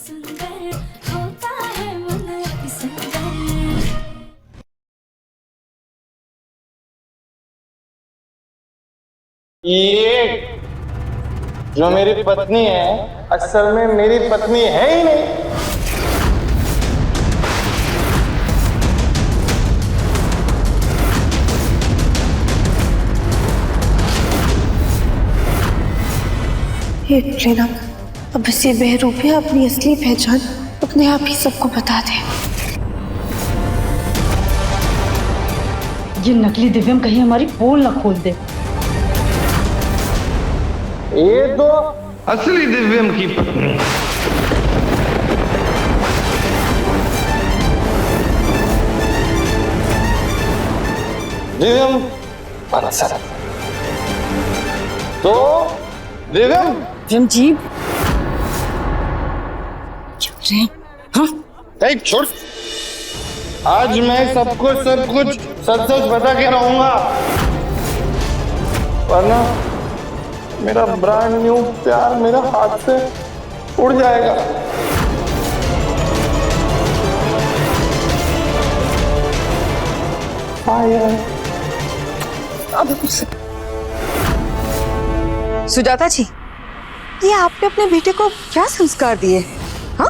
ये जो मेरी पत्नी है असल में मेरी पत्नी है ही नहीं। हे प्रेरणा, अब इसे बेहरूपिया अपनी असली पहचान अपने आप ही सबको बता दे। ये नकली दिव्यम कहीं हमारी पोल न खोल दे। ये तो असली दिव्यम की पत्नी। दिव्यम बंसल तो दिव्यम जी हाँ एक छोड़। आज मैं सबको सब कुछ सच सच बता के रहूंगा, वरना मेरा ब्रांड न्यू प्यार मेरा हाथ से उड़ जाएगा। सुजाता जी, ये आपने अपने बेटे को क्या संस्कार दिए? हाँ,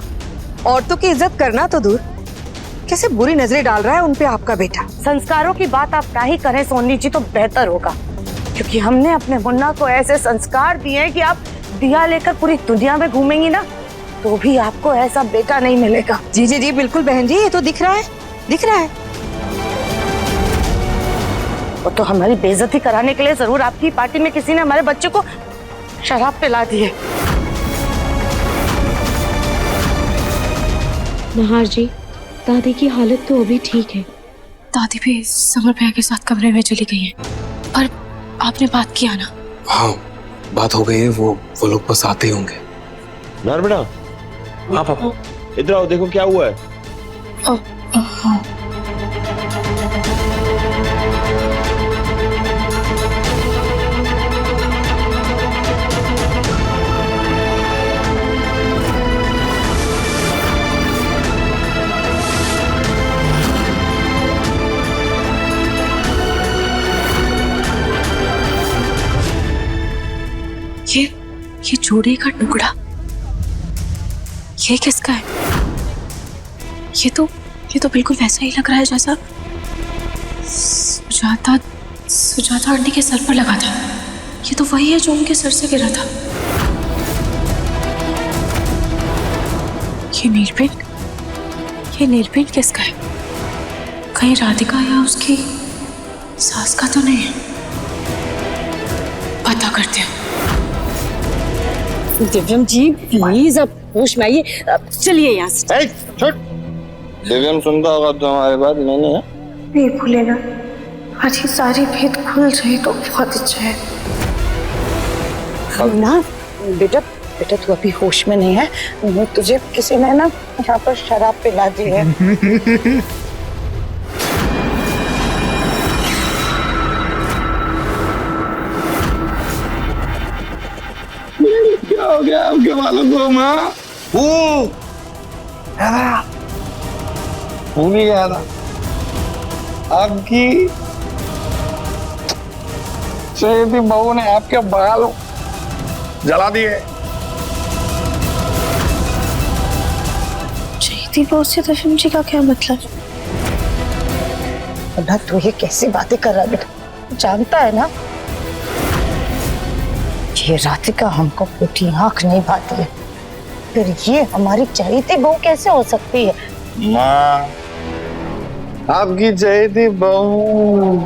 औरतों की इज्जत करना तो दूर, कैसे बुरी नजरें डाल रहा है उन पे आपका बेटा। संस्कारों की बात आप ना ही करें सोनी जी तो बेहतर होगा, क्योंकि हमने अपने मुन्ना को ऐसे संस्कार दिए हैं कि आप दिया लेकर पूरी दुनिया में घूमेंगी ना तो भी आपको ऐसा बेटा नहीं मिलेगा। जी जी जी बिल्कुल बहन जी, ये तो दिख रहा है, दिख रहा है। वो तो हमारी बेइज्जती कराने के लिए जरूर आपकी पार्टी में किसी ने हमारे बच्चे को शराब पिला दी है। नहार जी, दादी की हालत तो अभी ठीक है। दादी भी समर भैया के साथ कमरे में चली गई है, पर आपने बात किया ना? हाँ, बात हो गई है। वो लोग बस आते ही होंगे। नार बेटा, हाँ पापा इधर आओ, देखो क्या हुआ है। ये जोड़े का टुकड़ा, ये किसका है? ये तो बिल्कुल वैसा ही लग रहा है जैसा सुजाता आंटी के सर पर लगा था। ये तो वही है जो उनके सर से गिरा था। ये नील पेंट किसका है? कहीं राधिका या उसकी सास का तो नहीं है? पता करते हैं। दिव्यम जी प्लीज अब होश में आइए, चलिए यहाँ से। छोड़, दिव्यम सुनता होगा तो हमारी बात मैंने है। नहीं भूले ना, आज ये सारी भेद खुल जाए तो बहुत अच्छा है। ना बेटा तू अभी होश में नहीं है। तुझे किसी ने ना यहाँ पर शराब पिला दी है। क्या हो गया आपके बालों को माँ? भूल ही गया था आपकी चहेती बहू ने आपके बाल जला दिए। चहेती बहू से दशम जी का क्या मतलब? ना तू ये कैसी बातें कर रहा है बेटा? जानता है ना ये राधिका हमको फूटी आंख नहीं भाती है, फिर ये हमारी चहेती बहू कैसे हो सकती है? माँ, आपकी चहेती बहू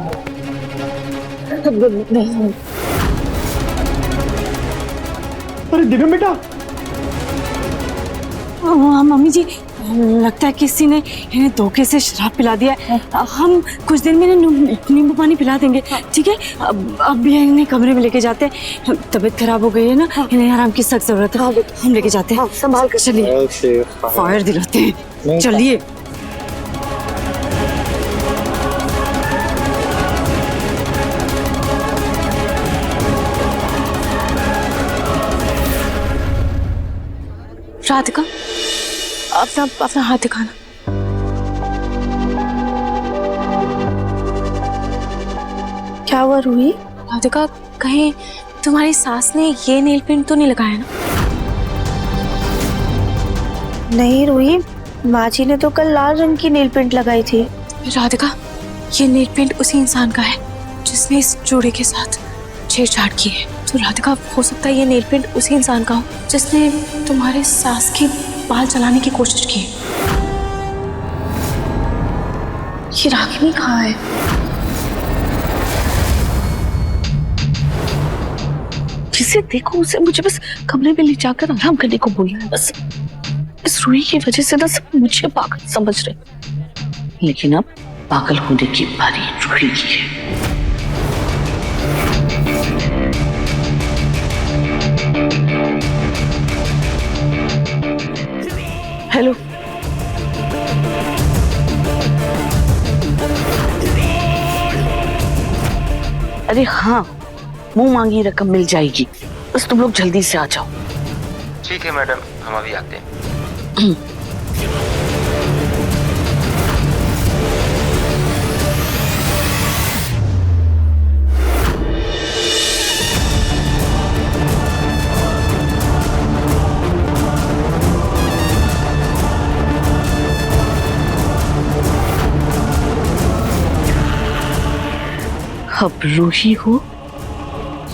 अरे दिव्यम बेटा, मम्मी जी लगता है किसी ने इन्हें धोखे से शराब पिला दिया है। हम कुछ देर में नींबू पानी पिला देंगे, ठीक है? अब ये इन्हें कमरे में लेके जाते हैं। तबीयत खराब हो गई है ना, इन्हें आराम की सख्त जरूरत है। हम लेके जाते हैं, संभाल कर। चलिए फायर दिलाते हैं, चलिए। राधिका, अपना अपना हाथ दिखाना। क्या हुआ रूही? राधिका, कहीं तुम्हारी सास ने ये नेल पेंट तो नहीं लगाया ना? नहीं रूही, माँ जी ने तो कल लाल रंग की नेल पेंट लगाई थी। राधिका, ये नेल पेंट उसी इंसान का है जिसने इस जोड़े के साथ छेड़छाड़ की है। तो राधिका, हो सकता है ये नेल पेंट उसी इंसान का हो जिसने तुम्हारे सास के बाल चलाने की कोशिश की है। ये रागिनी कहाँ है? जिसे देखो उसे मुझे बस कमरे में ले जाकर आराम करने को बोलना है बस। इस रूही की वजह से ना सब मुझे पागल समझ रहे, लेकिन अब पागल होने की बारी रूही की है। हेलो, अरे हाँ, मुंह मांगी रकम मिल जाएगी, बस तुम लोग जल्दी से आ जाओ। ठीक है मैडम, हम अभी आते हैं। अब रूही हो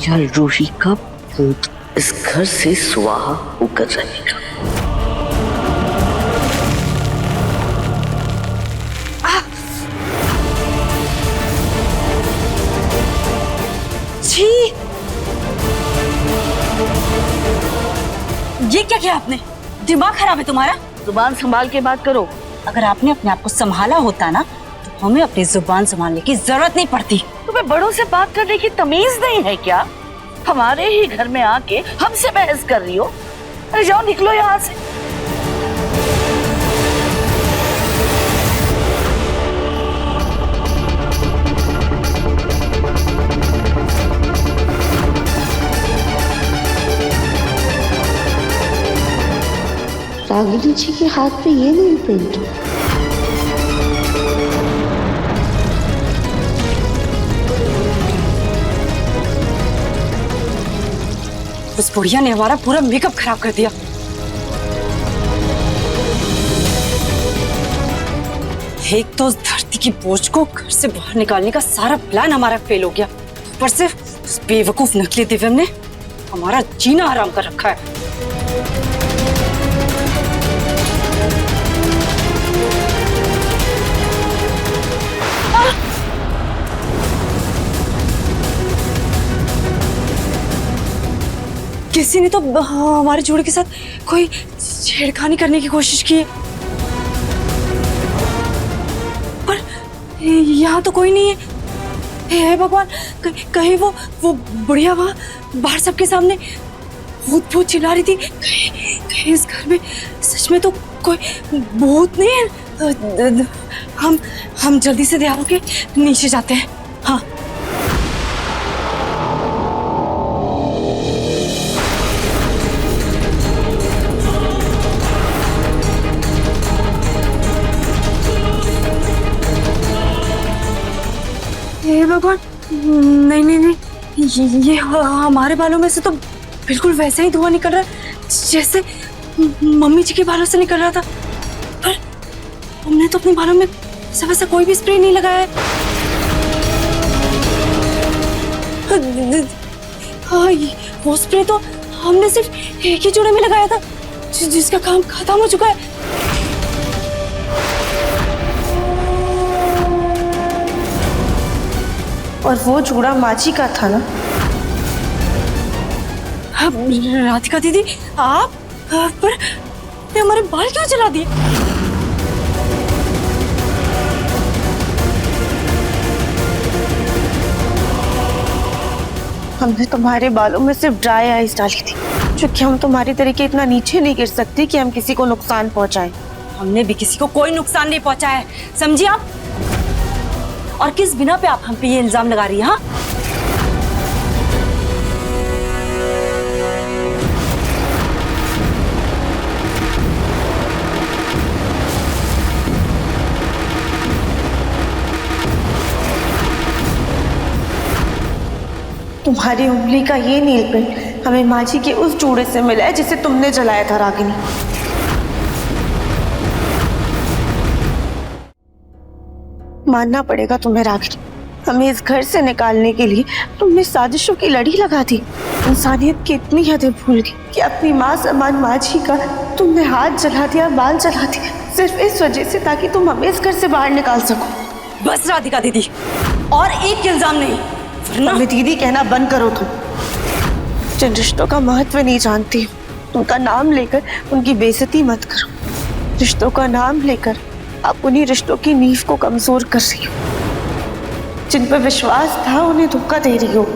या रूही का भूत इस घर से सुवाहा होकर रहेगा। छी! ये क्या किया आपने? दिमाग खराब है तुम्हारा? जुबान संभाल के बात करो। अगर आपने अपने आप को संभाला होता ना तो हमें अपनी जुबान संभालने की जरूरत नहीं पड़ती। तुम्हें बड़ों से बात करने की तमीज नहीं है क्या? हमारे ही घर में आके हमसे बहस कर रही हो? अरे जाओ, निकलो यहाँ से। रागिनी जी के हाथ पे ये नेल पेंट। उस बुढ़िया ने हमारा पूरा मेकअप खराब कर दिया। एक तो उस धरती की बोझ को घर से बाहर निकालने का सारा प्लान हमारा फेल हो गया। ऊपर से उस बेवकूफ नकली दिव्यम ने हमारा जीना हराम कर रखा है। किसी ने तो हमारे जोड़े के साथ कोई छेड़खानी करने की कोशिश की है, पर यहाँ तो कोई नहीं है। हे भगवान, कहीं वो बुढ़िया वहाँ बाहर सबके सामने भूत भूत चिल्ला रही थी। कहीं इस घर में सच में तो कोई भूत नहीं है। हम जल्दी से तैयार होके नीचे जाते हैं। हाँ, हे भगवान, नहीं नहीं नहीं, ये हमारे बालों में से तो बिल्कुल वैसा ही धुआं निकल रहा है जैसे मम्मी जी के बालों से निकल रहा था। पर हमने तो अपने बालों में वैसा कोई भी स्प्रे नहीं लगाया है। हाँ, वो स्प्रे तो हमने सिर्फ एक ही जोड़े में लगाया था जिसका काम खत्म हो चुका है। और वो जोड़ा माची का था ना? राधिका दीदी, आप पर हमारे बाल क्यों जला दिए? हमने तुम्हारे बालों में सिर्फ ड्राई आइस डाली थी, क्योंकि हम तुम्हारी तरीके इतना नीचे नहीं गिर सकते कि हम किसी को नुकसान पहुंचाएं। हमने भी किसी को कोई नुकसान नहीं पहुंचाया है, समझिए आप? और किस बिना पे आप हम पे ये इल्जाम लगा रही हैं? हाँ, तुम्हारी उंगली का ये नील पेंट हमें माझी के उस जूड़े से मिला है जिसे तुमने जलाया था रागिनी। मानना पड़ेगा तुम्हें रागिनी, हमें इस घर से निकालने के लिए तुमने साजिशों की लड़ी लगा दी। इंसानियत की इतनी हदें भूल गई कि अपनी माँ समान माझी का तुमने हाथ जला दिया, बाल जला दिया, सिर्फ इस वजह से ताकि तुम हमें इस घर से बाहर निकाल सको। बस राधिका दीदी, और एक इल्जाम नहीं, वरना हमें दीदी कहना बंद करो तुम। जिन रिश्तों का महत्व नहीं जानती हो, उनका नाम लेकर उनकी बेइज्जती मत करो। रिश्तों का नाम लेकर आप उन्हीं रिश्तों की नींव को कमजोर कर रही हो। जिन पर विश्वास था उन्हें धोखा दे रही हो।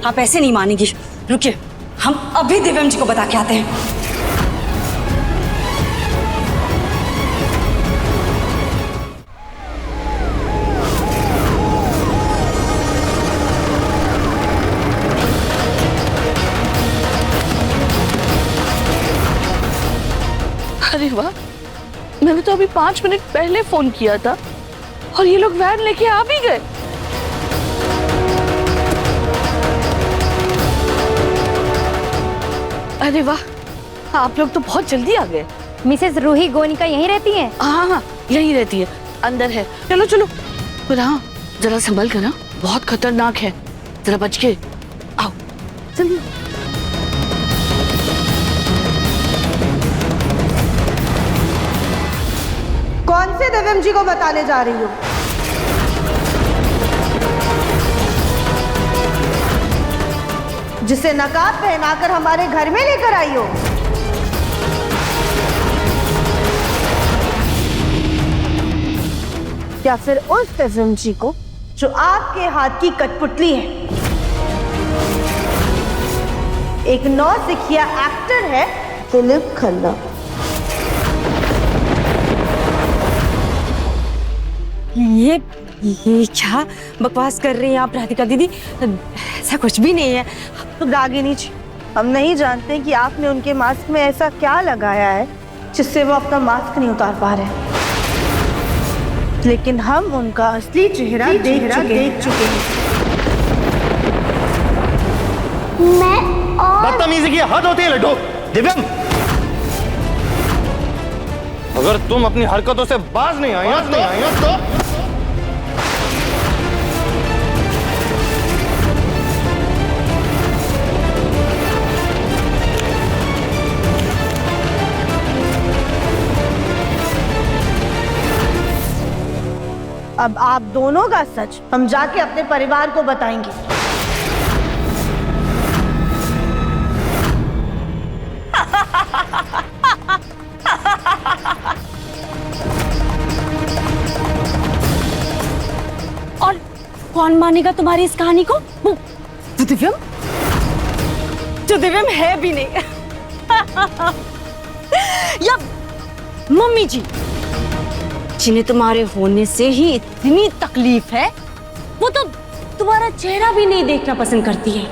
आप ऐसे नहीं मानेंगी। रुकिए, हम अभी दिव्यम जी को बता के आते हैं। अरे वाह, मैंने तो अभी 5 मिनट पहले फोन किया था और ये लोग वैन लेके आ भी गए। अरे वाह, आप लोग तो बहुत जल्दी आ गए। मिसेस रूही गोनिका यहीं रहती हैं? हाँ हाँ, यहीं रहती है, अंदर है। चलो चलो, पर हाँ जरा संभल कर ना, बहुत खतरनाक है, जरा बच के आओ। चलिए। कौन से दिव्यम जी को बताने जा रही हो? जिसे नकाब पहनाकर हमारे घर में लेकर आई हो? या फिर उस दिव्यम जी को जो आपके हाथ की कठपुतली है, एक नौसिखिया एक्टर है दिलीप खन्ना। ये क्या बकवास कर रही हैं आप राधिका दीदी? ऐसा कुछ भी नहीं है। रागिनी जी, हम नहीं जानते कि आपने उनके मास्क में ऐसा क्या लगाया है जिससे वो अपना मास्क नहीं उतार पा रहे, लेकिन हम उनका असली चेहरा देख चुके हैं। बदतमीजी की हद होती है लड्डू। दिव्यम, अगर तुम अपनी हरकतों से बाज नहीं आई तो अब आप दोनों का सच हम जाके अपने परिवार को बताएंगे। और कौन मानेगा तुम्हारी इस कहानी को? तो दिव्यम, जो दिव्यम है भी नहीं। या मम्मी जी, जिन्हें तुम्हारे होने से ही इतनी तकलीफ है, वो तो तुम्हारा चेहरा भी नहीं देखना पसंद करती है।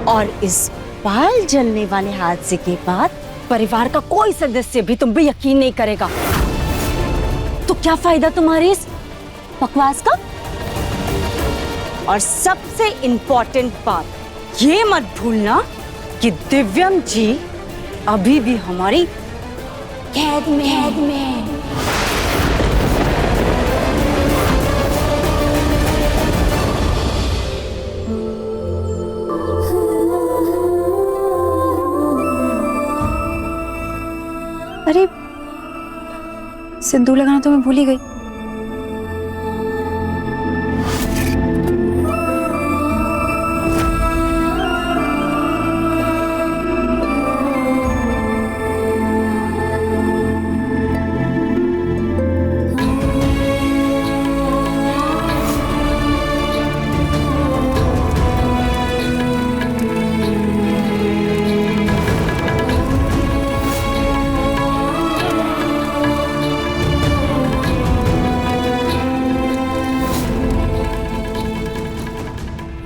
और इस बाल जलने वाले हादसे के बाद परिवार का कोई सदस्य भी तुम पे यकीन नहीं करेगा। तो क्या फायदा तुम्हारी इस बकवास का? और सबसे इंपॉर्टेंट बात, ये मत भूलना कि दिव्यम जी अभी भी हमारी कैद में। अरे सिंदूर लगाना तो मैं भूल ही गई।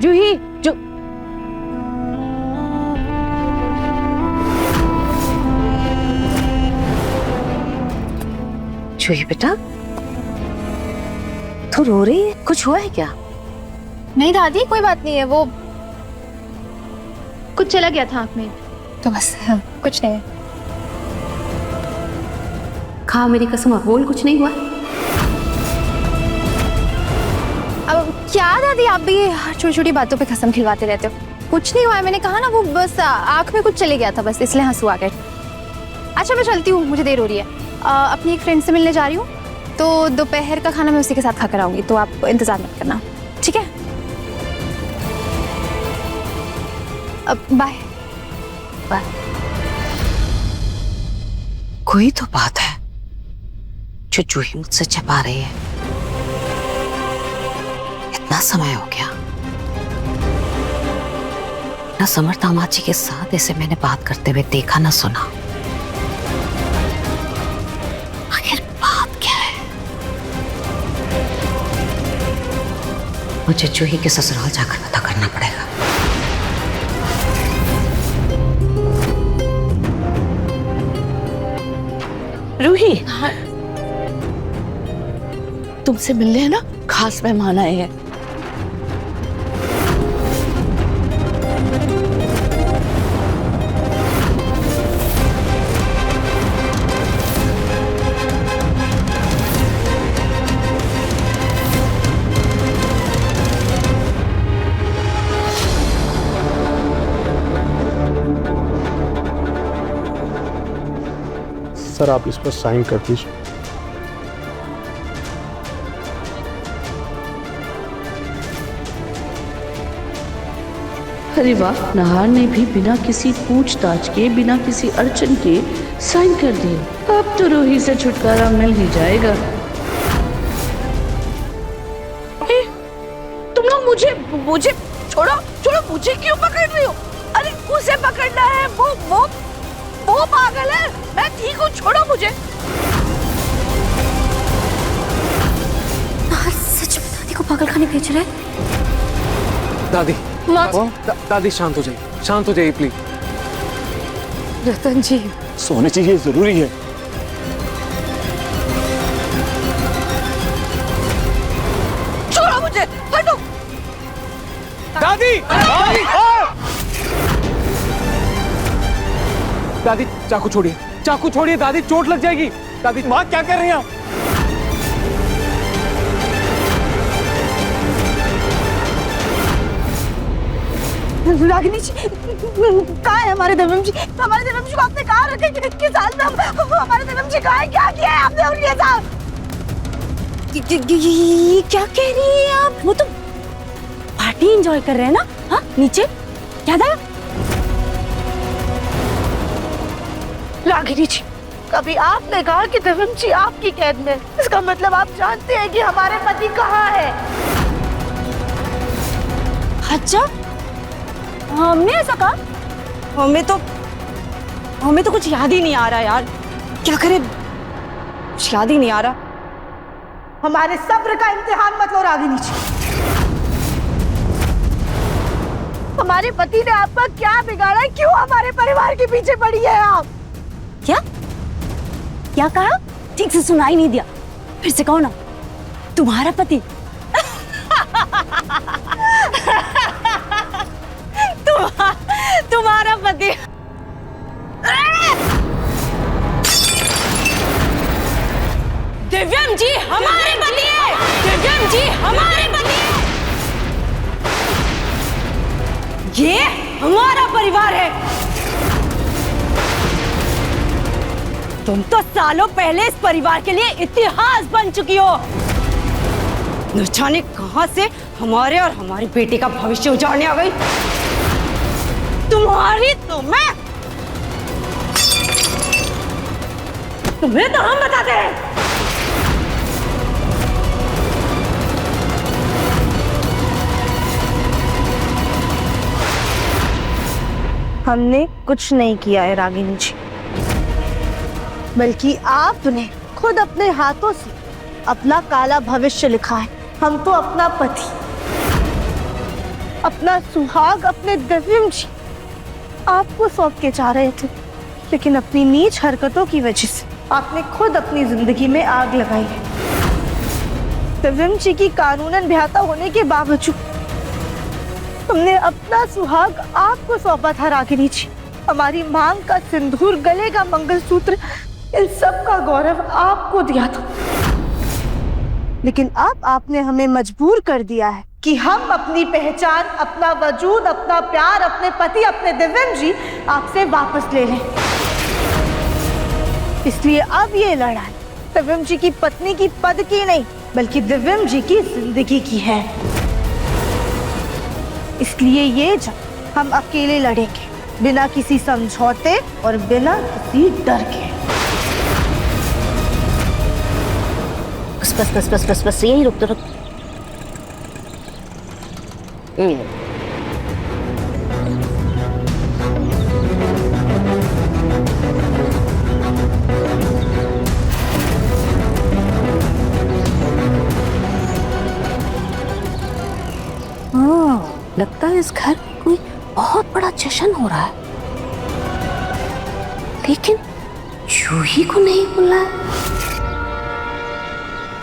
जूही, जो जूही बेटा, तू रो रही है? कुछ हुआ है क्या? नहीं दादी कोई बात नहीं है, वो कुछ चला गया था आँख में तो बस। हाँ, कुछ नहीं है। खा मेरी कसम और बोल कुछ नहीं हुआ। अब क्या दादी आप भी हर छोटी छोटी बातों पे कसम खिलवाते रहते हो। कुछ नहीं हुआ है, मैंने कहा ना, वो बस आँख में कुछ चले गया था बस, इसलिए आंसू आ गए। अच्छा मैं चलती हूँ, मुझे देर हो रही है। अपनी एक फ्रेंड से मिलने जा रही हूँ, तो दोपहर का खाना मैं उसी के साथ खाकर आऊंगी, तो आप इंतजार मत करना, ठीक है? Bye bye. कोई तो बात है जो जूही मुझसे छिपा रही है। इतना समय हो गया ना समर दामाद जी के साथ इसे मैंने बात करते हुए देखा ना सुना। आखिर बात क्या है? मुझे जूही के ससुराल जाकर पता करना पड़ेगा। रूही, हाँ। तुमसे मिलने है ना खास मेहमान आए हैं। सर आप इस पर साइन कर दीजिए। अरे वाह, नहार ने भी बिना किसी पूछताछ के, बिना किसी अड़चन के साइन कर दिए। अब तो रूही से छुटकारा मिल ही जाएगा। तुम लोग मुझे छोड़ो छोड़ो, मुझे क्यों पकड़ रही हो? अरे उसे पकड़ना है, वो पागल है, मैं ठीक हूँ, छोड़ो मुझे। सच में दादी को पागल खाने भेज रहे? दादी दादी शांत हो जाइए प्लीज। रतन जी, सोनी जी ये जरूरी है। छोड़ो मुझे, हटो। दादी दादी चाकू छोड़िए दादी, चोट लग जाएगी। दादी माँ क्या कर रही हैं आप? रागिनी जी, कहाँ है हमारे देवम जी? हमारे देवम जी को आपने कहाँ रखे? किस हाल में हमारे देवम जी कहाँ है? क्या किया है आपने उनके साथ? ये क्या कह रही है आप? वो तो पार्टी एंजॉय कर रहे हैं ना? हाँ, नीचे क्या था? रागिनी जी, कभी आपने कहा कि देवम जी आपकी कैद में, इसका मतलब आप जानते हैं कि हमारे पति कहाँ है। अच्छा, हमने ऐसा कहा? हमें तो कुछ याद ही नहीं आ रहा यार, क्या करें, कुछ याद ही नहीं आ रहा। हमारे सब्र का इम्तिहान मत लो रागिनी जी। हमारे पति ने आपका क्या बिगाड़ा है? क्यों हमारे परिवार के पीछे पड़ी है आप? क्या कहा? ठीक से सुनाई नहीं दिया, फिर से कहो ना। तुम्हारा पति? तुम्हारा पति? दिव्यम जी हमारे पति है। दिव्यम जी हमारे पति है। ये हमारा परिवार है। तुम तो सालों पहले इस परिवार के लिए इतिहास बन चुकी हो। न जाने कहां से हमारे और हमारी बेटी का भविष्य उजाड़ने आ गई। तुम्हें तो हम बताते हैं। हमने कुछ नहीं किया है रागिनी जी, बल्कि आपने खुद अपने हाथों से अपना काला भविष्य लिखा है। हम तो अपना पति, अपना सुहाग, अपने दिव्यम जी आपको सौंप के जा रहे थे, लेकिन अपनी नीच हरकतों की वजह से आपने खुद अपनी जिंदगी में आग लगाई है। दिव्यम जी की कानूनन ब्याहता होने के बावजूद हमने अपना सुहाग आपको सौंपा था रागिनी जी। हमारी मांग का सिंदूर, गले का मंगलसूत्र, इन सब का गौरव आपको दिया था। लेकिन अब आपने हमें मजबूर कर दिया है कि हम अपनी पहचान, अपना वजूद, अपना प्यार, अपने पति, अपने दिव्यम जी आपसे वापस ले लें। इसलिए अब ये लड़ाई दिव्यम जी की पत्नी की पद की नहीं, बल्कि दिव्यम जी की जिंदगी की है। इसलिए ये जंग हम अकेले लड़ेंगे, बिना किसी समझौते और बिना किसी डर के। बस बस बस बस बस बस यही रुक रुक। लगता है इस घर में कोई बहुत बड़ा जश्न हो रहा है, लेकिन जूही को नहीं बुलाया।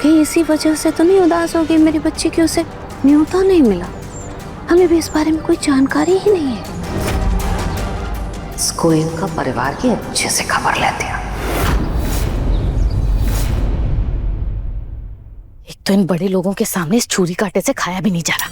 कहीं इसी वजह से तो नहीं उदास हो गई मेरी बच्ची की उसे न्योता नहीं मिला। हमें भी इस बारे में कोई जानकारी ही नहीं है। इसको इनका परिवार की अच्छे से खबर लेते हैं। एक तो इन बड़े लोगों के सामने इस छुरी कांटे से खाया भी नहीं जा रहा।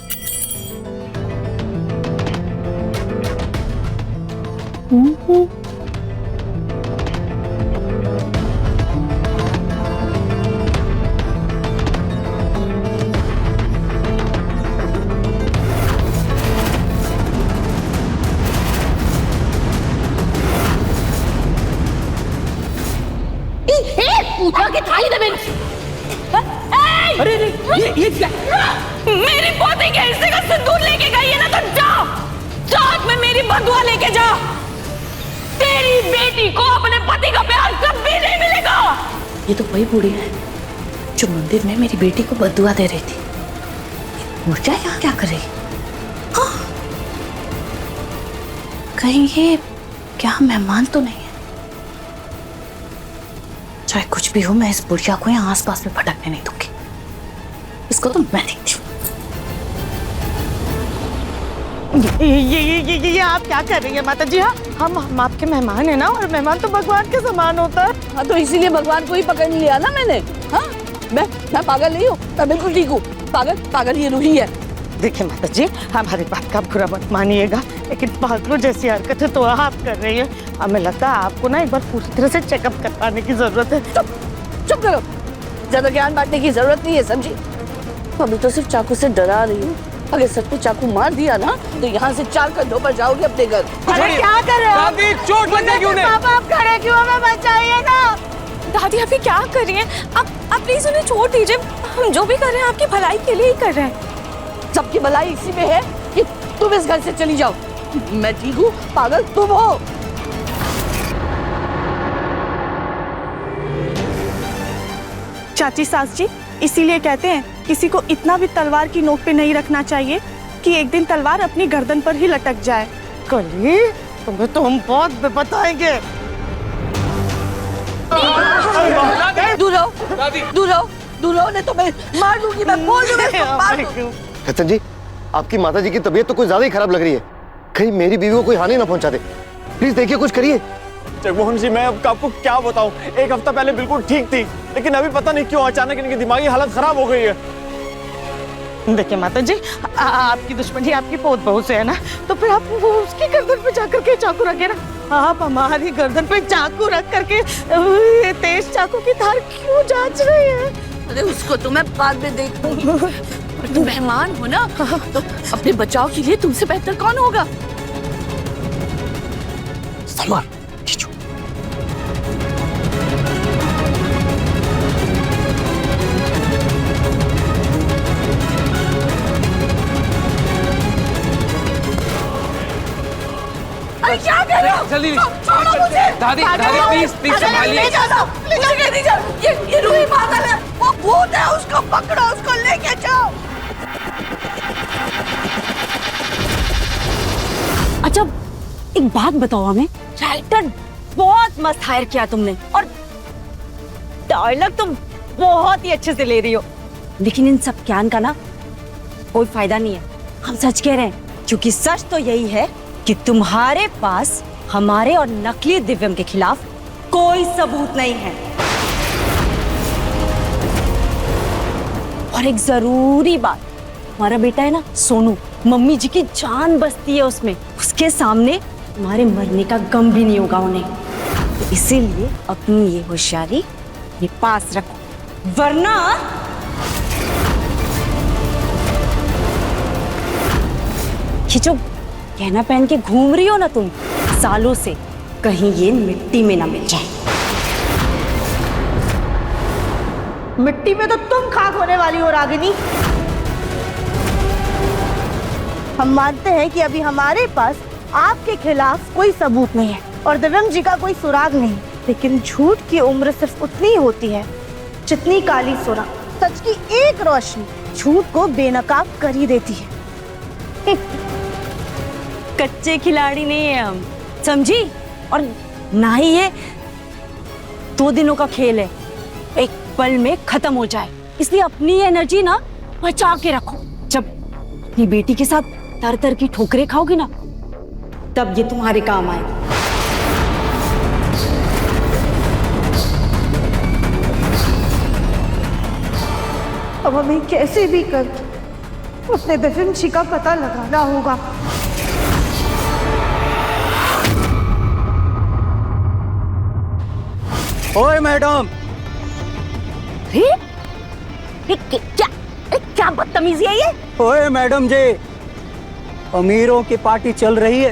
पूछा कि थाली दे मेरी। अरे ये क्या? मेरी पोती के हिस्से का सिंदूर लेके गई है ना, तो जा साथ में मेरी बदुआ लेके जा। तेरी बेटी को अपने पति का प्यार कभी नहीं मिलेगा। ये तो वही बूढ़ी है जो मंदिर में मेरी बेटी को बदुआ दे रही थी। मुर्जा यहाँ क्या कर रही? हाँ? कहीं ये क्या मेहमान तो नहीं है? चाहे कुछ भी हो, मैं इस बुढ़िया को यहाँ आसपास में भटकने नहीं दूंगी। इसको तो मैं देखती हूँ। ये आप क्या कर रही है माता जी? हाँ, हम आपके मेहमान हैं ना, और मेहमान तो भगवान के समान होता है। हाँ, तो इसीलिए भगवान को ही पकड़ लिया ना मैंने। हाँ, मैं पागल नहीं हूँ, मैं बिल्कुल ठीक हूँ। पागल ये रूही है। देखिए माता जी, हमारी बात का बुरा मत मानिएगा, लेकिन पागलों जैसी हरकतें तो आप कर रही है। हमें लगता है आपको ना एक बार पूरी तरह से चेकअप करवाने की जरूरत है। चुप करो, ज्यादा ज्ञान बांटने की जरूरत नहीं है, समझी? अभी तो सिर्फ चाकू से डरा रही हूँ। अगर सच में चाकू मार दिया ना, तो यहाँ से 4 कंधों पर जाओगे अपने घर। अरे क्या कर रहे हो? दादी, चोट लग जाएगी उन्हें। पापा आप खड़े क्यों? हमें बचाइए ना। दादी आप ये क्या कर रही हैं? आप प्लीज उन्हें छोड़ दीजिए। हम जो भी कर रहे हैं आपकी भलाई के लिए ही कर रहे हैं। सबकी भलाई इसी में है कि तुम इस घर से चली जाओ। मैं ठीक हूँ, पागल तुम हो। चाची सास जी, इसीलिए कहते हैं किसी को इतना भी तलवार की नोक पे नहीं रखना चाहिए कि एक दिन तलवार अपनी गर्दन पर ही लटक जाए। कली, तुम्हें तो हम बहुत बताएंगे। दूर रहो, नहीं तो मैं मार दूंगी, मैं बोल दूंगी, मार दूंगी। हसन जी, आपकी माता जी की तबीयत तो कुछ ज्यादा ही खराब लग रही है। कहीं मेरी बीवी को कोई हानि ना पहुंचा दे। प्लीज देखिए, कुछ करिए। जगमोहन जी, मैं अब आपको क्या बताऊं? एक हफ्ता पहले बिल्कुल ठीक थी, लेकिन अभी पता नहीं क्यों अचानक इनकी दिमागी हालत खराब हो गई है। देखिए माता जी, आपकी दुश्मनी आपकी पोत बहू से है ना, तो फिर आप वो उसकी गर्दन पे जाकर के चाकू रखे ना। आप हमारी गर्दन पे चाकू रख करके ये तेज चाकू की धार क्यों जांच रही है? अरे उसको तो मैं बाद में देखूंगी। तुम मेहमान हो ना, तो अपने बचाव के लिए तुमसे बेहतर कौन होगा? संभाल। अरे क्या कर रहे हो? जल्दी छोड़ो मुझे। दादी प्लीज संभालिए। ले जाओ, मुझे कह दीजिए, ये रूही पागल है, वो भूत है, उसको पकड़ो, उसको लेके जाओ। अच्छा एक बात बताओ हमें, राइटर बहुत मस्त हायर किया तुमने, और डायलॉग तुम बहुत ही अच्छे से ले रही हो, लेकिन इन सब ज्ञान का ना कोई फायदा नहीं है। हम सच कह रहे हैं, क्योंकि सच तो यही है कि तुम्हारे पास हमारे और नकली दिव्यम के खिलाफ कोई सबूत नहीं है। और एक जरूरी बात, हमारा बेटा है ना सोनू, मम्मी जी की जान बसती है उसमें, उसके सामने तुम्हारे मरने का गम भी नहीं होगा उन्हें। तो इसीलिए अपनी ये होशियारी ये पास रखो, वरना ये जो गहना पहन के घूम रही हो ना तुम सालों से, कहीं ये मिट्टी में ना मिल जाए। मिट्टी में तो तुम खाक होने वाली हो रागिनी। हम मानते हैं कि अभी हमारे पास आपके खिलाफ कोई सबूत नहीं है और दिव्यम जी का कोई सुराग नहीं, लेकिन झूठ की उम्र सिर्फ उतनी ही होती है जितनी काली सुराग। सच की एक रोशनी झूठ को बेनकाब कर ही देती है। कच्चे खिलाड़ी नहीं है हम, समझी? और ना ही ये 2 दिनों का खेल है, एक पल में खत्म हो जाए, इसलिए अपनी एनर्जी ना बचा के रखो। जब अपनी बेटी के साथ तर तर की ठोकरें खाओगी ना, तब ये तुम्हारे काम आएगा। अब हमें कैसे भी कर अपने दिव्यम जी का पता लगाना होगा। ओए मैडम, क्या बदतमीजी है ये? ओए मैडम जी, अमीरों की पार्टी चल रही है,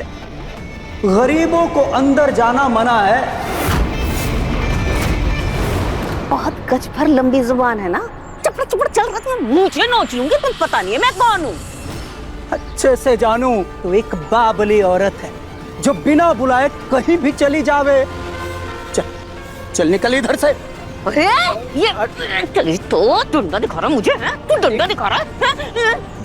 गरीबों को अंदर जाना मना है। बहुत गज भर लंबी जुबान है ना, चपड़ चपड़ चल रहा था, मुझे नोच लूंगी, तुम पता नहीं है मैं कौन हूँ। अच्छे से जानू तो एक बाबली औरत है जो बिना बुलाए कहीं भी चली जावे। चल चल निकल इधर से। अरे ये तो डंडा दिखा रहा मुझे है, तू डंडा दिखा रहा है?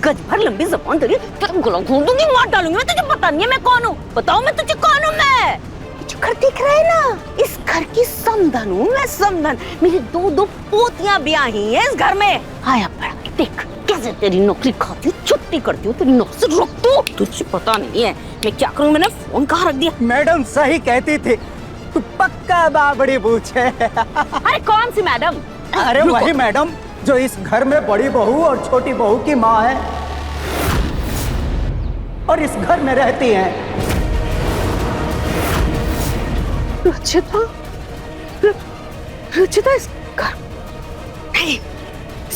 गज भर लंबी जबान तेरी, तेरा गला घोंट दूंगी, मार डालूंगी मैं तुझे। पता नहीं है मैं कौन हूँ, बताओ मैं तुझे कौन हूँ? मैं जो घर दिख रहा है ना, इस घर की समधन हूँ मैं, समधन। मेरी 2 पोतियां ब्याही हैं इस घर में। आया पड़ा देख कैसे तेरी नौकरी खाती हूँ, छुट्टी करती हूँ, तेरी नौकरी से रोक दो। तुझे पता नहीं है मैं क्या करूँ, मैंने फोन कहाँ रख दिया। मैडम सही कहती थी, तू पक्का बाबड़ी बूछ है। अरे कौन सी मैडम? अरे वही मैडम जो इस घर में बड़ी बहू और छोटी बहू की माँ है और इस घर में रहती हैं। रुचिता, रुचिता इस घर नहीं,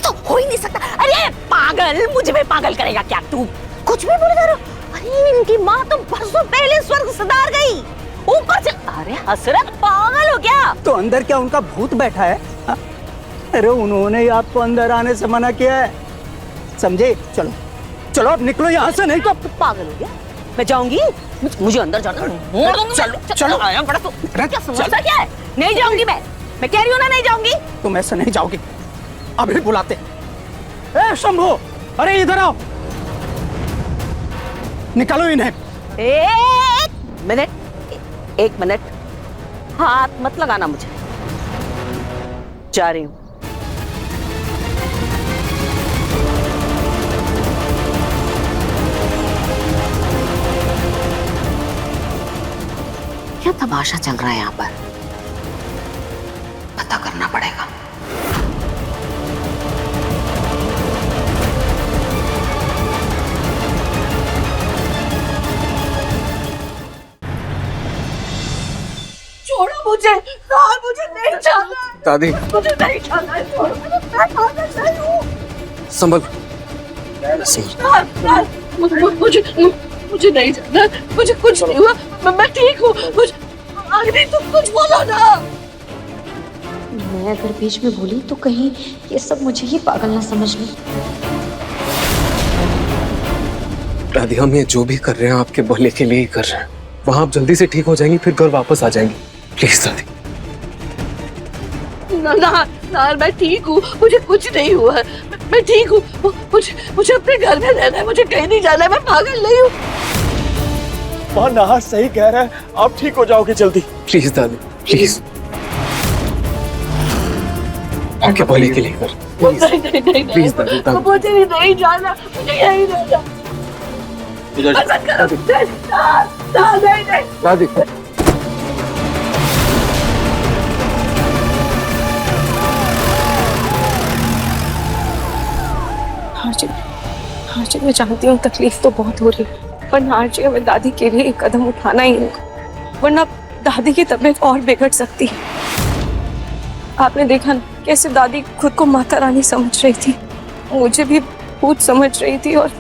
तो हो ही नहीं सकता। अरे पागल, मुझे भी पागल करेगा क्या तू? कुछ भी बोल रहे हो? अरे इनकी माँ तो बरसों पहले स्वर्ग सिधार गई, ऊपर से। अरे हसरत, पागल हो क्या? तो अंदर क्या उनका भूत बैठा है? अरे उन्होंने ही आपको अंदर आने से मना किया है, समझे? चलो चलो अब निकलो यहाँ से, नहीं तो पागल हो गया। मैं जाऊंगी, मुझे अंदर जाना है। चलो चलो, आया बड़ा तो क्या समझता क्या है? नहीं जाऊंगी मैं कह रही हूँ ना, नहीं जाऊंगी। तुम ऐसे नहीं जाओगी, अभी बुलाते। ए शंभू, अरे इधर आओ, निकालो इन्हें। एक मिनट, हाथ मत लगाना मुझे, जा रही हूँ। क्या तमाशा चल रहा है यहाँ पर? पता करना पड़ेगा। छोड़ो मुझे, मुझे नहीं जाना है। दादी मुझे नहीं जाना है, छोड़ो मुझे, मैं पागल नहीं हूँ। संभल, मुझे नहीं जाना, मुझे कुछ नहीं हुआ, मैं ठीक हूँ। मुझे आगे तुम कुछ बोलो ना। मैं अगर बीच में बोली तो कहीं ये सब मुझे ही पागल ना समझ ले। दादी हम ये जो भी कर रहे हैं आपके भले के लिए ही कर रहे हैं। वहां आप जल्दी से ठीक हो जाएंगी, फिर घर वापस आ जाएंगी। प्लीज दादी। ना, मैं ठीक हूँ, मुझे कुछ नहीं हुआ है, मैं ठीक हूँ। मुझे अपने घर में रहना है, मुझे कहीं नहीं जाना है, मैं पागल नहीं हूँ। वहाँ नाहर सही कह रहा है, आप ठीक हो जाओगे जल्दी। प्लीज दादी, प्लीज आपके भले के लिए कर। नहीं, प्लीज दादी, मुझे नहीं जाना, मुझे यहीं रहना। दादी हाँ जी मैं जानती हूँ तकलीफ तो बहुत हो रही है, पर हाँ जी हमें दादी के लिए एक कदम उठाना ही होगा, वरना दादी की तबीयत और बिगड़ सकती है। आपने देखा ना कैसे दादी खुद को माता रानी समझ रही थी, मुझे भी भूत समझ रही थी और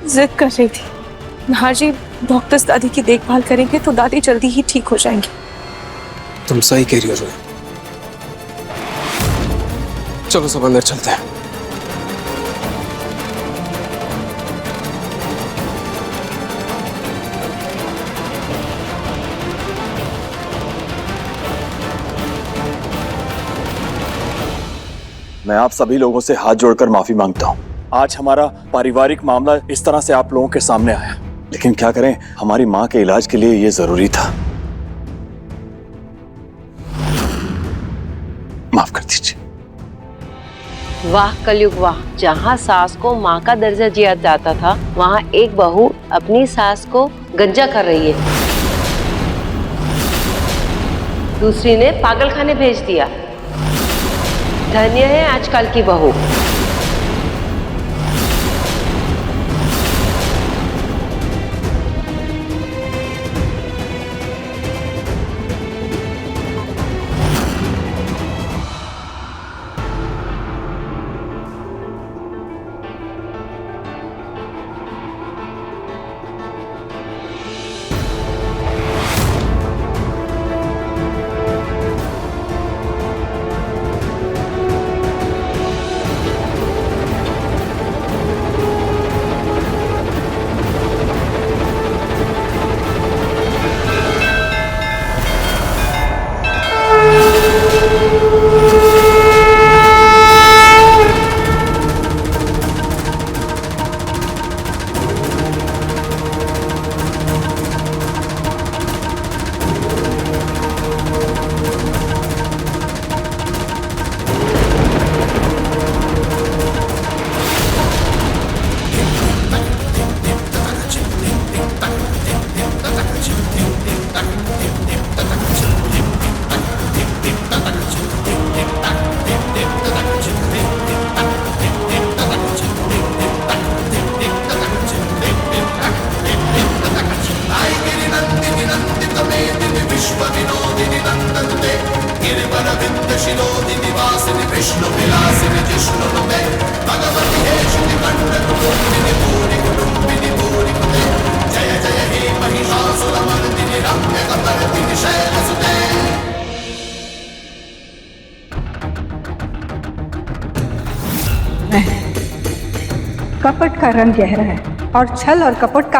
जिद कर रही थी। हाँ जी डॉक्टर्स दादी की देखभाल करेंगे तो दादी जल्दी ही ठीक हो जाएंगी। तुम सही कह रही हो रोहित। चलो सब अंदर चलते हैं। मैं आप सभी लोगों से हाथ जोड़कर माफी मांगता हूँ। आज हमारा पारिवारिक मामला इस तरह से आप लोगों के सामने आया, लेकिन क्या करें, हमारी माँ के इलाज के लिए ये जरूरी था। माफ कर दीजिए। वाह कलयुग वाह, जहाँ सास को माँ का दर्जा दिया जाता था, वहाँ एक बहू अपनी सास को गंजा कर रही है। दूसरी ने पागलखाने भेज दिया। धन्य है आजकल की बहू। कपट का रंग गहरा है और छल और कपट का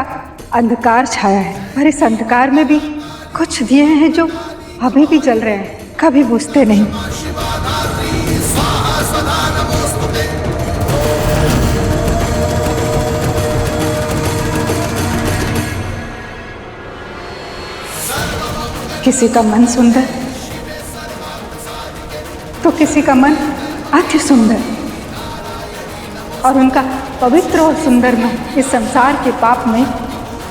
अंधकार छाया है, पर इस अंधकार में भी कुछ दिए हैं जो अभी भी जल रहे हैं, कभी बुझते नहीं। किसी का मन सुंदर तो किसी का मन अति सुंदर, और उनका पवित्र और सुंदर मन इस संसार के पाप में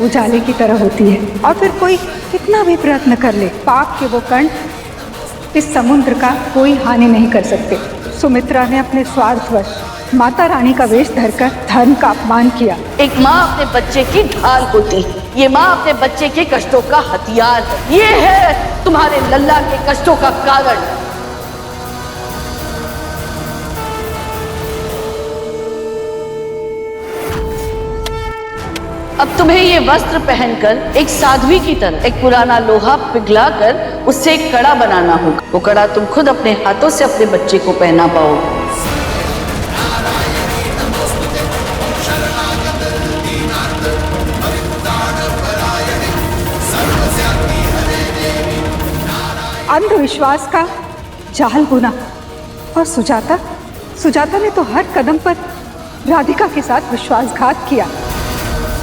उजाले की तरह होती है। और फिर कोई कितना भी प्रयत्न कर ले, पाप के वो कण इस समुद्र का कोई हानि नहीं कर सकते। सुमित्रा ने अपने स्वार्थवश माता रानी का वेश धरकर धर्म का अपमान किया। एक माँ अपने बच्चे की ढाल होती, ये माँ अपने बच्चे के कष्टों का हथियार है। ये है तुम्हारे लल्ला के कष्टों का कारण। अब तुम्हें ये वस्त्र पहनकर एक साध्वी की तरह एक पुराना लोहा पिघलाकर उससे एक कड़ा बनाना होगा। वो कड़ा तुम खुद अपने हाथों से अपने बच्चे को पहना पाओगे। अंधविश्वास का जाल बुना, और सुजाता ने तो हर कदम पर राधिका के साथ विश्वासघात किया।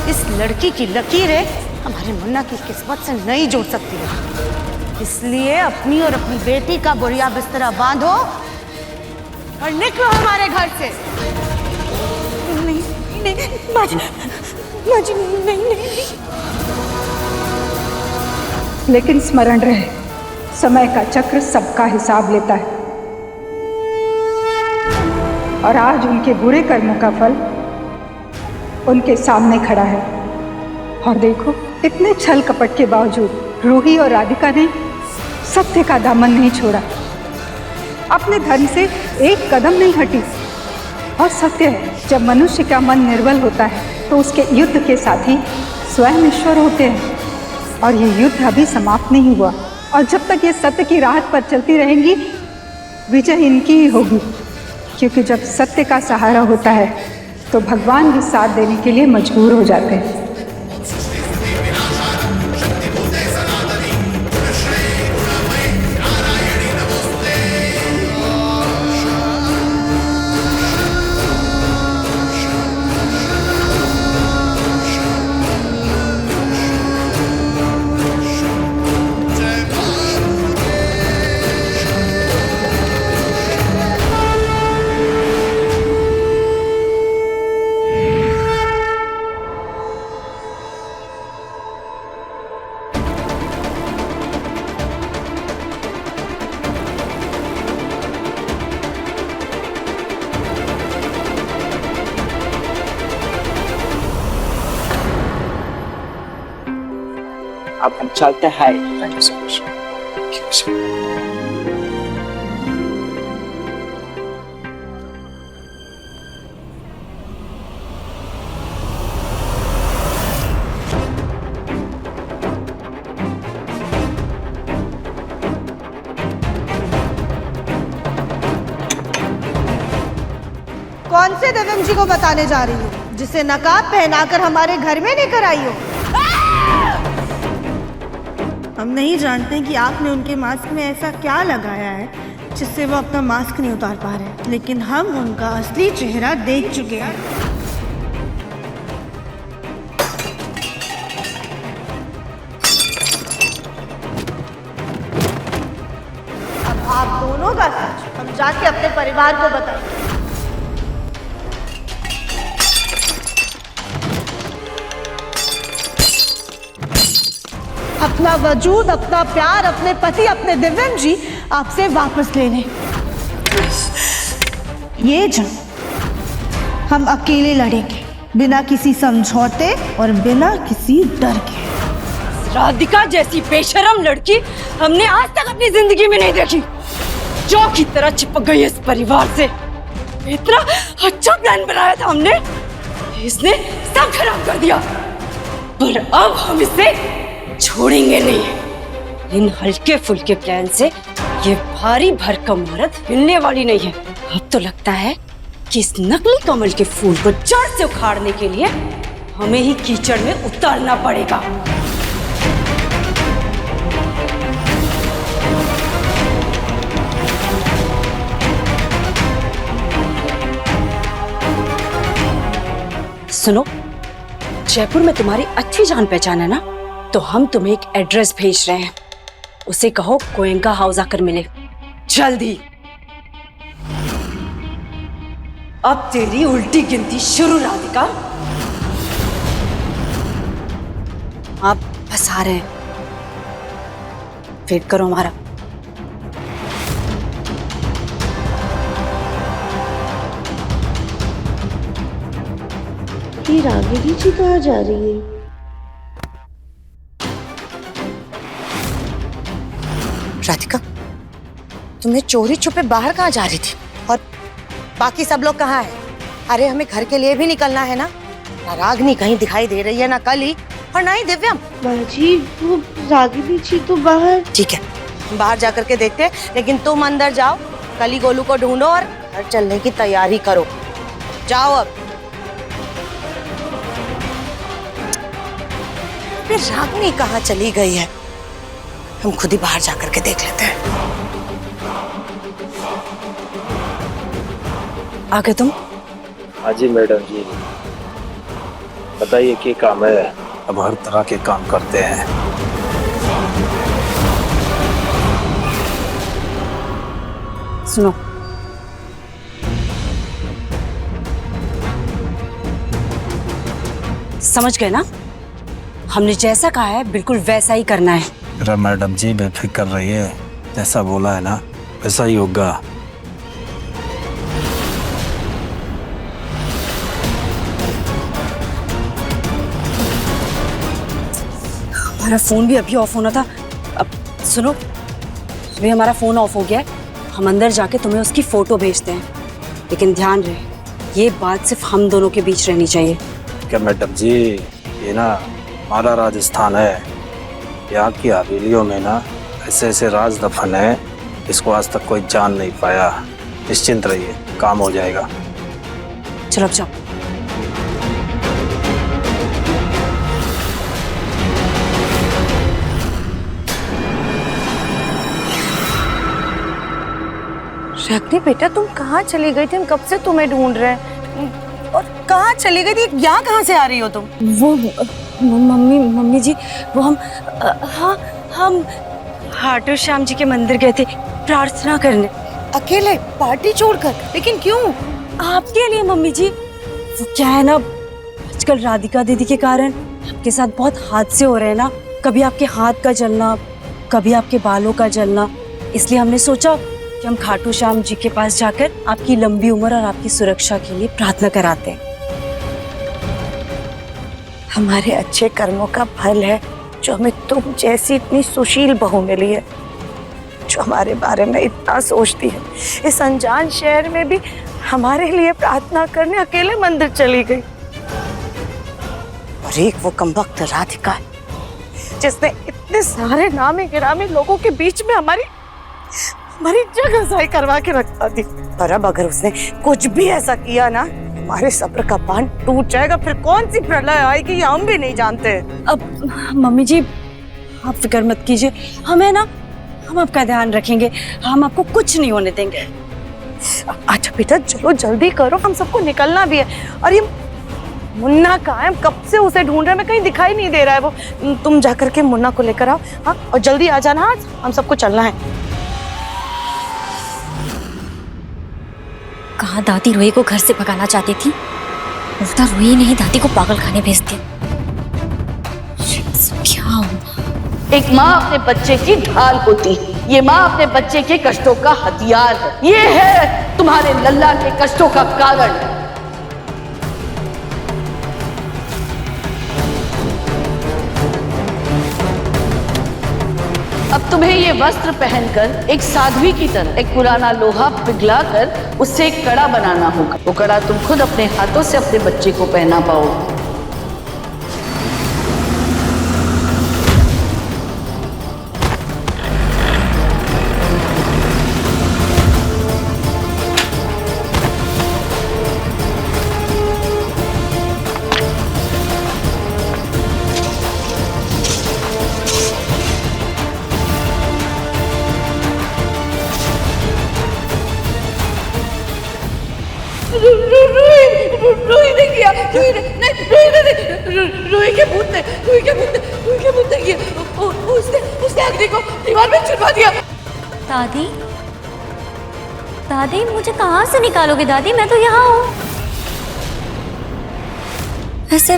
इस लड़की की लकीरें हमारे मुन्ना की किस्मत से नहीं जुड़ सकती है, इसलिए अपनी और अपनी बेटी का बोरिया बिस्तरा बांधो और निकलो हमारे घर से। नहीं, नहीं, माँ जी नहीं नहीं। लेकिन स्मरण रहे, समय का चक्र सबका हिसाब लेता है और आज उनके बुरे कर्मों का फल उनके सामने खड़ा है। और देखो, इतने छल कपट के बावजूद रूही और राधिका ने सत्य का दामन नहीं छोड़ा, अपने धर्म से एक कदम नहीं हटी। और सत्य है, जब मनुष्य का मन निर्बल होता है तो उसके युद्ध के साथी स्वयं ईश्वर होते हैं। और ये युद्ध अभी समाप्त नहीं हुआ, और जब तक ये सत्य की राह पर चलती रहेंगी, विजय इनकी ही होगी। क्योंकि जब सत्य का सहारा होता है तो भगवान भी साथ देने के लिए मजबूर हो जाते हैं। अब हम चलते हैं। Thank you so much. कौन से देवम जी को बताने जा रही हो जिसे नकाब पहनाकर हमारे घर में लेकर आई हो? हम नहीं जानते कि आपने उनके मास्क में ऐसा क्या लगाया है जिससे वो अपना मास्क नहीं उतार पा रहे, लेकिन हम उनका असली चेहरा देख चुके हैं। अब आप दोनों का सच हम जाके अपने परिवार को बताएंगे। अपना वजूद, अपना प्यार, अपने पति, अपने दिव्यम जी आपसे वापस ले लें। ये जंग हम अकेले लड़ेंगे, बिना किसी समझौते और बिना किसी डर के। राधिका जैसी बेशरम लड़की हमने आज तक अपनी जिंदगी में नहीं देखी, जो की तरह चिपक गई इस परिवार से। इतना अच्छा प्लान बनाया था हमने, इसने सब खराब कर दिया। पर अब हम इसे छोड़ेंगे नहीं। इन हल्के फुल्के प्लान से ये भारी भरकम औरत हिलने वाली नहीं है। अब तो लगता है कि इस नकली कमल के फूल को जड़ से उखाड़ने के लिए हमें ही कीचड़ में उतारना पड़ेगा। सुनो, जयपुर में तुम्हारी अच्छी जान पहचान है ना, तो हम तुम्हें एक एड्रेस भेज रहे हैं। उसे कहो गोयनका हाउस आकर मिले जल्दी। अब तेरी उल्टी गिनती शुरू राधिका। आप बस आ रहे हैं, वेट करो हमारा। ये रागिनी जी कहाँ जा रही है? राधिका, तुम्हें चोरी छुपे बाहर कहाँ जा रही थी? और बाकी सब लोग कहाँ हैं? अरे हमें घर के लिए भी निकलना है ना। ना रागिनी कहीं दिखाई दे रही है, ना कली और ना ही दिव्यम। जी वो रागिनी जी तो बाहर। ठीक है, बाहर जाकर के देखते हैं, लेकिन तुम अंदर जाओ, कली गोलू को ढूंढो और घर चलने की तैयारी करो। जाओ अब। फिर रागिनी कहाँ चली गई है? हम खुद ही बाहर जाकर के देख लेते हैं। आगे तुम। हाँ जी मैडम जी, बताइए क्या काम है? अब हर तरह के काम करते हैं। सुनो, समझ गए ना? हमने जैसा कहा है बिल्कुल वैसा ही करना है। अरे मैडम जी बेफिक्र रहिए, जैसा बोला है ना वैसा ही होगा। हमारा फोन भी अभी ऑफ होना था। अब सुनो, अभी हमारा फोन ऑफ हो गया है, हम अंदर जाके तुम्हें उसकी फोटो भेजते हैं, लेकिन ध्यान रहे ये बात सिर्फ हम दोनों के बीच रहनी चाहिए। क्या मैडम जी, ये ना हमारा राजस्थान है, यहाँ की हवेलियों में ना ऐसे ऐसे राज दफन है, इसको आज तक कोई जान नहीं पाया। निश्चिंत रहिए, काम हो जाएगा। चलो अब जाओ। शक्ति बेटा, तुम कहाँ चली गई थी? हम कब से तुम्हें ढूंढ रहे हैं। और कहाँ चली गई थी? यहाँ कहाँ से आ रही हो तुम? वो मम्मी जी, वो हम खाटू श्याम जी के मंदिर गए थे प्रार्थना करने। अकेले पार्टी छोड़कर? लेकिन क्यों? आपके लिए मम्मी जी। वो क्या है ना, आजकल राधिका दीदी के कारण आपके साथ बहुत हादसे हो रहे हैं ना, कभी आपके हाथ का जलना, कभी आपके बालों का जलना, इसलिए हमने सोचा कि हम खाटू श्याम जी के पास जाकर आपकी लंबी उम्र और आपकी सुरक्षा के लिए प्रार्थना कराते हैं। हमारे अच्छे कर्मों का फल है जो हमें तुम जैसी इतनी सुशील बहू मिली है, जो हमारे बारे में इतना सोचती है। इस अनजान शहर में भी हमारे लिए प्रार्थना करने अकेले मंदिर चली गई। और एक वो कमबख्त राधिका है जिसने इतने सारे नामी गिरामी लोगों के बीच में हमारी जगह सही करवा के रखा थी। पर अब अगर उसने कुछ भी ऐसा किया ना, हमारे सब्र का बांध टूट जाएगा। फिर कौन सी प्रलय आएगी ये हम भी नहीं जानते। अब मम्मी जी आप फिक्र मत कीजिए, हमें ना, हम आपका ध्यान रखेंगे, हम आपको कुछ नहीं होने देंगे। अच्छा बेटा चलो जल्दी करो, हम सबको निकलना भी है। और ये मुन्ना कहाँ है? कब से उसे ढूंढ रहे हैं, मैं कहीं दिखाई नहीं दे रहा है वो। तुम जाकर के मुन्ना को लेकर आओ, हाँ, और जल्दी आ जाना, आज हम सबको चलना है। कहाँ दादी रोही को घर से भगाना चाहती थी, उल्टा रोही ने ही दादी को पागल खाने भेज दिया। क्या हुआ? एक माँ अपने बच्चे की ढाल होती है, ये माँ अपने बच्चे के कष्टों का हथियार है। ये है तुम्हारे लल्ला के कष्टों का कारण। अब तुम्हें ये वस्त्र पहनकर एक साध्वी की तरह एक पुराना लोहा पिघलाकर उससे एक कड़ा बनाना होगा। वो कड़ा तुम खुद अपने हाथों से अपने बच्चे को पहना पाओगे। उसने अग्नि को दीवार में चुनवा दिया। दादी, दादी मुझे कहाँ से निकालोगे दादी? मैं तो यहाँ हूँ। वैसे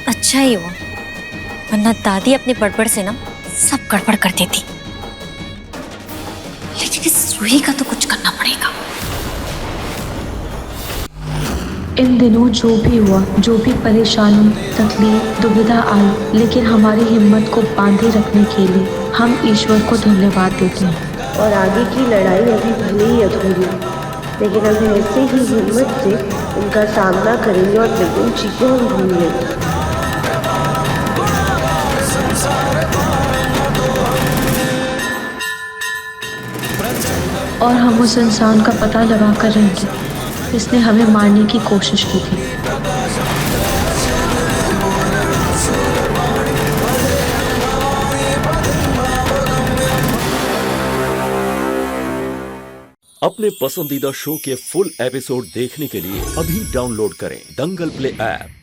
अच्छा ही हुआ, वरना दादी अपनी बड़बड़ से ना सब गड़बड़ कर देती। लेकिन इस रूही का तो कुछ करना पड़ेगा। इन दिनों जो भी हुआ, जो भी परेशानी, तकलीफ, दुविधा आई, लेकिन हमारी हिम्मत को बांधे रखने के लिए हम ईश्वर को धन्यवाद देते हैं। और आगे की लड़ाई अभी भले ही अधूरी, लेकिन हम ऐसे ही हिम्मत से उनका सामना करेंगे और निर्गुण जी को हम ढूंढ लेंगे। और हम उस इंसान का पता लगा कर रहेंगे जिसने हमें मारने की कोशिश की थी। अपने पसंदीदा शो के फुल एपिसोड देखने के लिए अभी डाउनलोड करें दंगल प्ले ऐप।